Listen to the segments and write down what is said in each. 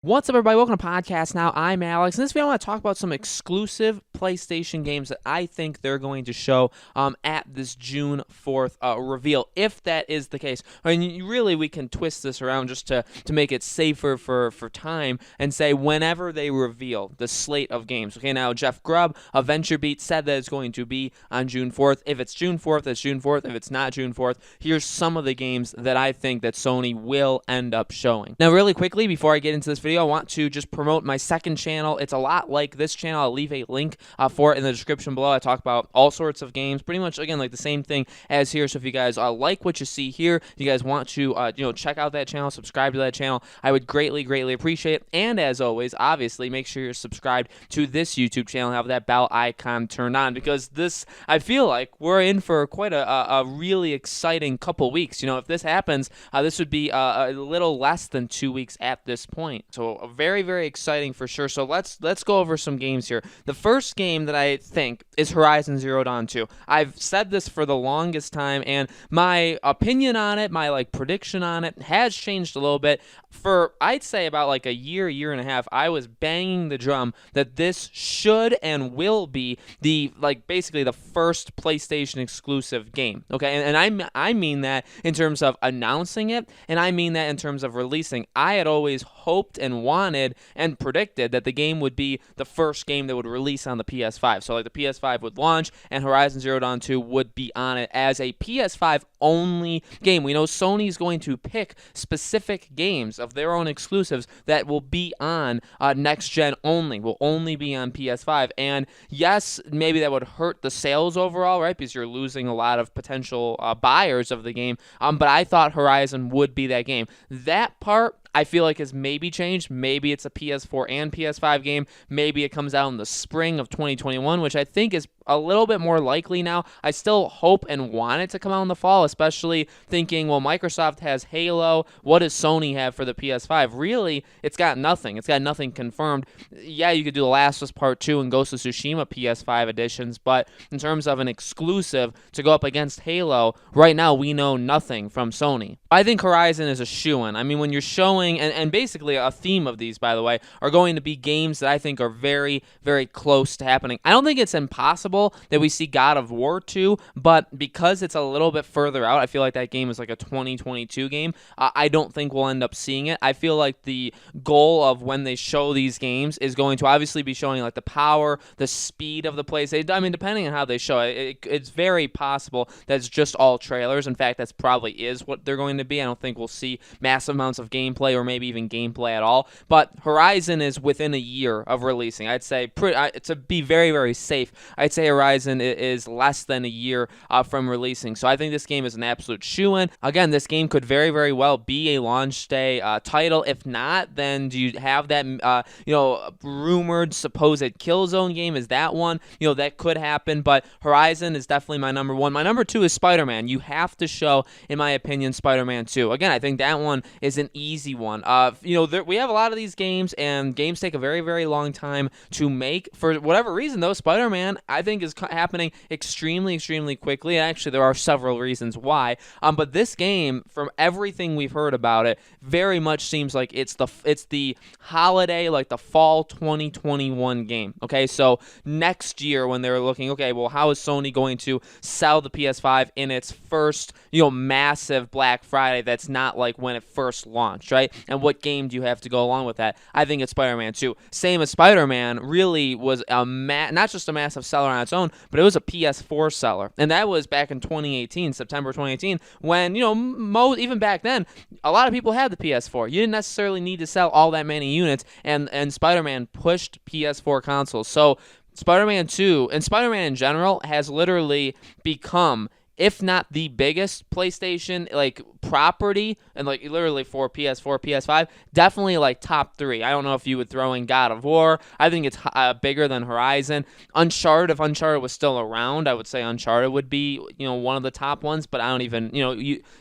What's up, everybody? Welcome to Podcast Now. I'm Alex. In this video, I want to talk about some exclusive PlayStation games that I think they're going to show at this June 4th reveal, if that is the case. I mean, really, we can twist this around just to make it safer for time and say whenever they reveal the slate of games. Okay, now, Jeff Grubb of VentureBeat said that it's going to be on June 4th. If it's June 4th, it's June 4th. If it's not June 4th, here's some of the games that I think that Sony will end up showing. Now, really quickly, before I get into this video, I want to just promote my second channel. It's a lot like this channel. I'll leave a link for it in the description below. I talk about all sorts of games, pretty much, again, like the same thing as here. So if you guys like what you see here, you guys want to, check out that channel, subscribe to that channel, I would greatly, greatly appreciate it. And as always, obviously, make sure you're subscribed to this YouTube channel and have that bell icon turned on, because this, I feel like we're in for quite a really exciting couple weeks. You know, if this happens, this would be a little less than 2 weeks at this point. So very, very exciting for sure. So let's go over some games here. The first game that I think is Horizon Zero Dawn 2. I've said this for the longest time, and my opinion on it, my prediction on it, has changed a little bit. For I'd say about like a year and a half, I was banging the drum that this should and will be the basically the first PlayStation exclusive game. Okay, and I mean that in terms of announcing it, and I mean that in terms of releasing. I had always hoped and wanted and predicted that the game would be the first game that would release on the PS5. So the PS5 would launch and Horizon Zero Dawn 2 would be on it as a PS5 only game. We know Sony's going to pick specific games of their own exclusives that will be on next gen only, will only be on PS5. And yes, maybe that would hurt the sales overall, right? Because you're losing a lot of potential buyers of the game. But I thought Horizon would be that game. That part I feel like has maybe changed. Maybe it's a PS4 and PS5 game. Maybe it comes out in the spring of 2021, which I think is a little bit more likely now. I still hope and want it to come out in the fall, especially thinking, well, Microsoft has Halo. What does Sony have for the PS5? Really, it's got nothing. It's got nothing confirmed. Yeah, you could do The Last of Us Part 2 and Ghost of Tsushima PS5 editions, but in terms of an exclusive to go up against Halo, right now we know nothing from Sony. I think Horizon is a shoo-in. I mean, when you're showing, and basically a theme of these, by the way, are going to be games that I think are very, very close to happening. I don't think it's impossible that we see God of War 2, but because it's a little bit further out, I feel like that game is like a 2022 game. I don't think we'll end up seeing it. I feel like the goal of when they show these games is going to obviously be showing like the power, the speed of the PlayStation. I mean, depending on how they show it, it's very possible that it's just all trailers. In fact, that's probably is what they're going to be. I don't think we'll see massive amounts of gameplay or maybe even gameplay at all. But Horizon is within a year of releasing. I'd say, to be very, very safe, I'd say Horizon is less than a year from releasing. So I think this game is an absolute shoo-in. Again, this game could very, very well be a launch day title. If not, then do you have that, rumored supposed Killzone game? Is that one? That could happen. But Horizon is definitely my number one. My number two is Spider-Man. You have to show, in my opinion, Spider-Man 2. Again, I think that one is an easy one. We have a lot of these games, and games take a very, very long time to make. For whatever reason, though, Spider-Man, I think, is happening extremely, extremely quickly. And actually, there are several reasons why. But this game, from everything we've heard about it, very much seems like it's the holiday, like the fall 2021 game. Okay, so next year when they're looking, okay, well, how is Sony going to sell the PS5 in its first, massive Black Friday that's not like when it first launched, right? And what game do you have to go along with that? I think it's Spider-Man 2. Same as Spider-Man really was not just a massive seller on its own, but it was a PS4 seller. And that was back in 2018, September 2018, when, even back then, a lot of people had the PS4. You didn't necessarily need to sell all that many units, and Spider-Man pushed PS4 consoles. So Spider-Man 2, and Spider-Man in general, has literally become, if not the biggest PlayStation property, and literally for PS4, PS5, definitely top 3. I don't know if you would throw in God of War. I think it's bigger than Horizon. Uncharted, if Uncharted was still around, I would say Uncharted would be one of the top ones. But I don't even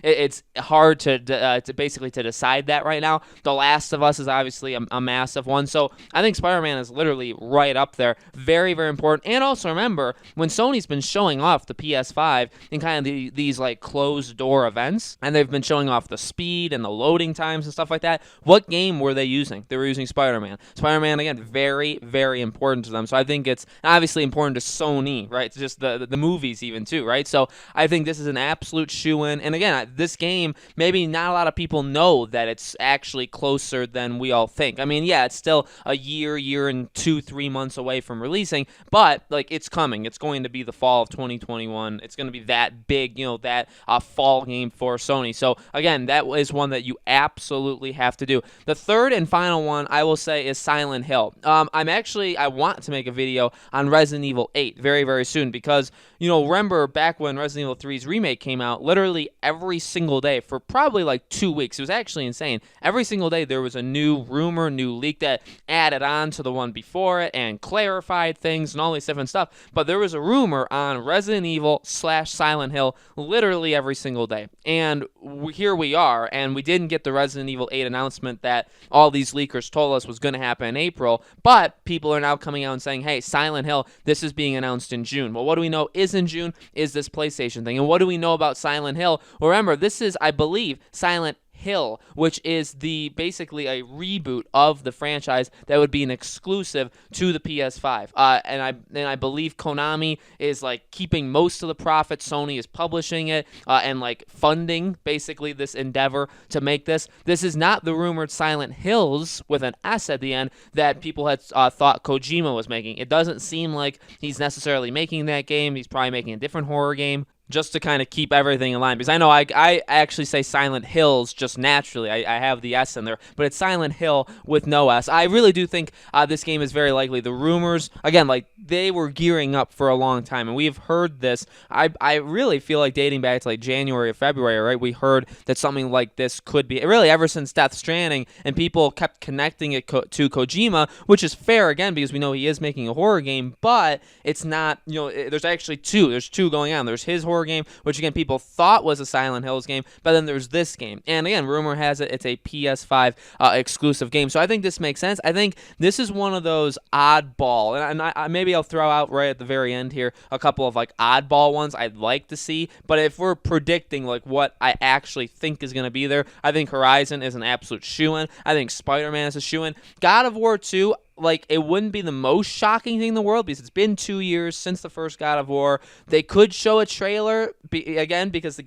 it's hard to basically to decide that right now. The Last of Us is obviously a massive one. So I think Spider-Man is literally right up there. Very, very important. And also remember, when Sony's been showing off the PS5 and kind kind of these like closed door events, and they've been showing off the speed and the loading times and stuff like that. What game were they using? They were using Spider-Man. Spider-Man, again, very, very important to them. So I think it's obviously important to Sony, right? It's just the movies even too, right? So I think this is an absolute shoo-in. And again, this game, maybe not a lot of people know that it's actually closer than we all think. I mean, yeah, it's still a year and 2-3 months away from releasing, but like it's coming. It's going to be the fall of 2021. It's going to be that big, that fall game for Sony. So again, that is one that you absolutely have to do. The third and final one I will say is Silent Hill. I want to make a video on Resident Evil 8 very, very soon because, remember back when Resident Evil 3's remake came out, literally every single day for probably like 2 weeks, it was actually insane. Every single day there was a new rumor, new leak that added on to the one before it and clarified things and all these different stuff. But there was a rumor on Resident Evil / Silent Hill literally every single day. And here we are, and we didn't get the Resident Evil 8 announcement that all these leakers told us was going to happen in April, but people are now coming out and saying, hey, Silent Hill, this is being announced in June. Well, what do we know is in June is this PlayStation thing. And what do we know about Silent Hill? Well, remember, this is, I believe, Silent Hill, which is basically a reboot of the franchise that would be an exclusive to the PS5. And I believe Konami is like keeping most of the profit. Sony is publishing it and like funding basically this endeavor to make this. This is not the rumored Silent Hills with an S at the end that people had thought Kojima was making. It doesn't seem like he's necessarily making that game. He's probably making a different horror game, just to kind of keep everything in line. Because I know I actually say Silent Hills just naturally. I have the S in there, but it's Silent Hill with no S. I really do think this game is very likely. The rumors, again, like they were gearing up for a long time, and we've heard this. I really feel like dating back to like January or February, right? We heard that something like this could be, really ever since Death Stranding, and people kept connecting it to Kojima, which is fair, again, because we know he is making a horror game, but it's not, there's actually two. There's two going on. There's his horror game, which again people thought was a Silent Hills game, but then there's this game, and again, rumor has it it's a PS5 exclusive game. So I think this makes sense. I think this is one of those oddball, and I maybe I'll throw out right at the very end here a couple of like oddball ones I'd like to see. But if we're predicting like what I actually think is going to be there, I think Horizon is an absolute shoo-in. I think Spider-Man is a shoo-in. God of War 2, like, it wouldn't be the most shocking thing in the world because it's been 2 years since the first God of War. They could show a trailer again because if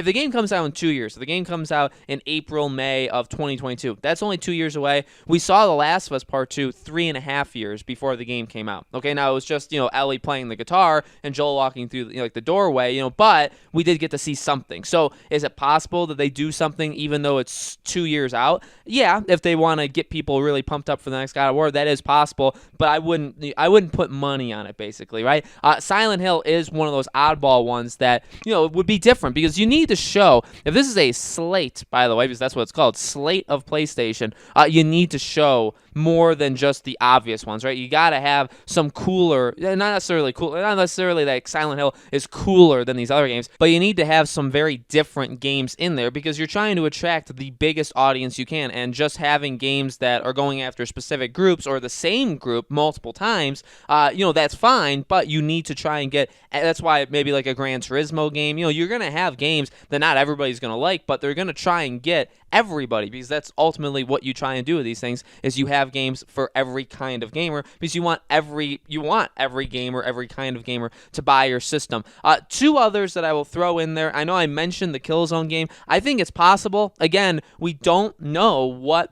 the game comes out in 2 years, if the game comes out in April, May of 2022, that's only 2 years away. We saw The Last of Us Part 2 3.5 years before the game came out. Okay, now it was just, Ellie playing the guitar and Joel walking through like the doorway, but we did get to see something. So is it possible that they do something even though it's 2 years out? Yeah, if they want to get people really pumped up for the next God of War, that is possible, but I wouldn't put money on it, basically, right? Silent Hill is one of those oddball ones that, would be different because you need to show, if this is a slate, by the way, because that's what it's called, slate of PlayStation, you need to show more than just the obvious ones, right? You got to have some cooler, not necessarily that Silent Hill is cooler than these other games, but you need to have some very different games in there because you're trying to attract the biggest audience you can, and just having games that are going after specific groups or the same group multiple times, that's fine, but you need to try and get, that's why maybe like a Gran Turismo game, you're going to have games that not everybody's going to like, but they're going to try and get everybody, because that's ultimately what you try and do with these things, is you have games for every kind of gamer, because you want every gamer, every kind of gamer to buy your system. Two others that I will throw in there. I know I mentioned the Killzone game. I think it's possible. Again, we don't know what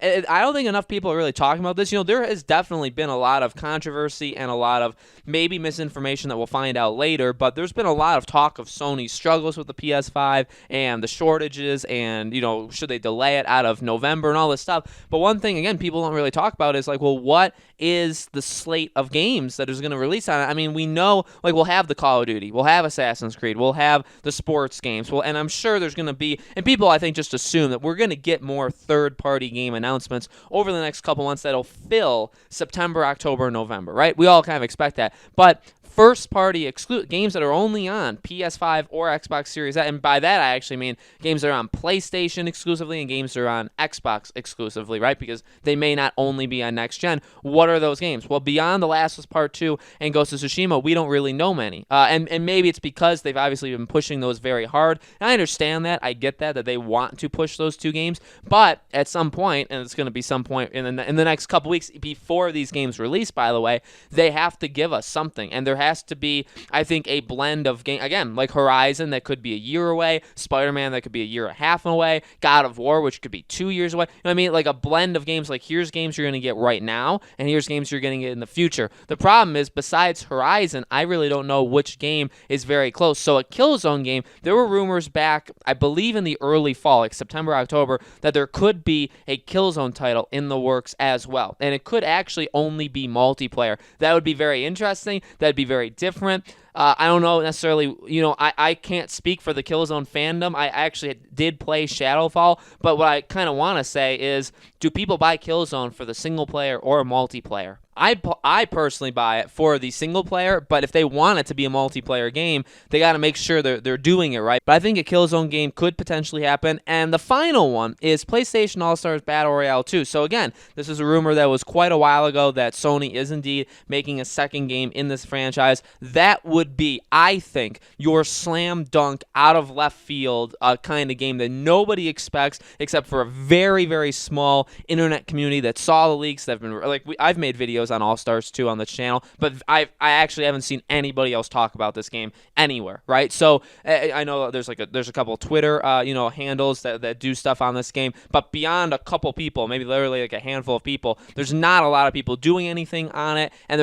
I don't think enough people are really talking about this. There has definitely been a lot of controversy and a lot of maybe misinformation that we'll find out later, but there's been a lot of talk of Sony's struggles with the PS5 and the shortages and, should they delay it out of November and all this stuff. But one thing, again, people don't really talk about is like, well, what is the slate of games that is going to release on it? I mean, we know, like, we'll have the Call of Duty, we'll have Assassin's Creed, we'll have the sports games, and I'm sure there's going to be, and people, I think, just assume that we're going to get more third-party game announcements over the next couple months that'll fill September, October, November, right? We all kind of expect that. But first-party games that are only on PS5 or Xbox Series X, and by that I actually mean games that are on PlayStation exclusively and games that are on Xbox exclusively, right? Because they may not only be on next gen. What are those games? Well, beyond The Last of Us Part 2 and Ghost of Tsushima, we don't really know many. And maybe it's because they've obviously been pushing those very hard. And I understand that. I get that they want to push those two games. But at some point, and it's going to be some point in the next couple weeks before these games release, by the way, they have to give us something. And there has to be, I think, a blend of game, again, like Horizon that could be a year away, Spider-Man that could be a year and a half away, God of War, which could be 2 years away. You know what I mean? Like a blend of games, like here's games you're going to get right now, and here's games you're going to get in the future. The problem is, besides Horizon, I really don't know which game is very close. So a Killzone game, there were rumors back, I believe in the early fall, like September, October, that there could be a Killzone title in the works as well. And it could actually only be multiplayer. That would be very interesting. That'd be very different. I don't know necessarily, I can't speak for the Killzone fandom. I actually did play Shadowfall, but what I kind of want to say is, do people buy Killzone for the single player or multiplayer? I personally buy it for the single player, but if they want it to be a multiplayer game, they got to make sure they're doing it right. But I think a Killzone game could potentially happen. And the final one is PlayStation All-Stars Battle Royale 2. So again, this is a rumor that was quite a while ago that Sony is indeed making a second game in this franchise. That would be, I think, your slam dunk out of left field kind of game that nobody expects except for a very, very small internet community that saw the leaks that have been I've made videos on All-Stars 2 on this channel, but I actually haven't seen anybody else talk about this game anywhere, right? So I know there's a couple of Twitter handles that do stuff on this game, but beyond a couple people, maybe literally like a handful of people, there's not a lot of people doing anything on it, and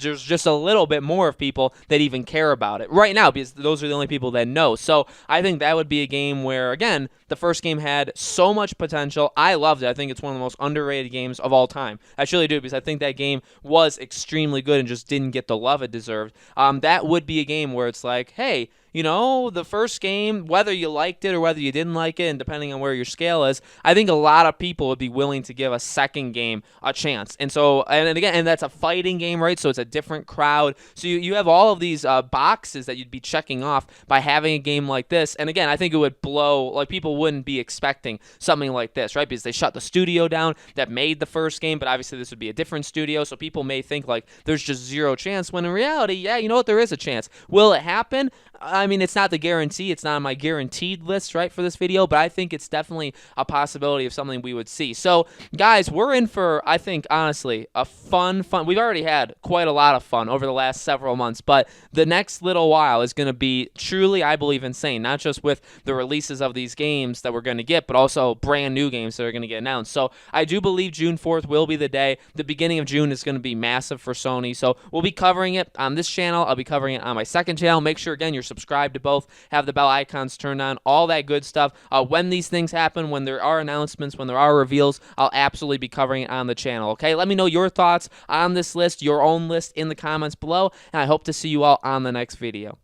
there's just a little bit more of people that even care about it right now, because those are the only people that know. So I think that would be a game where, again, the first game had so much potential. I loved it. I think it's one of the most underrated games of all time. I truly do, because I think that game was extremely good and just didn't get the love it deserved. That would be a game where it's like, hey, the first game, whether you liked it or whether you didn't like it, and depending on where your scale is, I think a lot of people would be willing to give a second game a chance. And so, and that's a fighting game, right? So it's a different crowd. So you have all of these boxes that you'd be checking off by having a game like this. And again, I think it would blow, like people wouldn't be expecting something like this, right? Because they shut the studio down that made the first game, but obviously this would be a different studio. So people may think like there's just zero chance, when in reality, yeah, you know what, there is a chance. Will it happen? I mean, it's not the guarantee. It's not on my guaranteed list, right, for this video, but I think it's definitely a possibility of something we would see. So, guys, we're in for, I think, honestly, a fun. We've already had quite a lot of fun over the last several months, but the next little while is going to be truly, I believe, insane, not just with the releases of these games that we're going to get, but also brand new games that are going to get announced. So, I do believe June 4th will be the day. The beginning of June is going to be massive for Sony, so we'll be covering it on this channel. I'll be covering it on my second channel. Make sure, again, you're subscribed to both, have the bell icons turned on, all that good stuff. When these things happen, when there are announcements, when there are reveals, I'll absolutely be covering it on the channel, okay? Let me know your thoughts on this list, your own list, in the comments below, and I hope to see you all on the next video.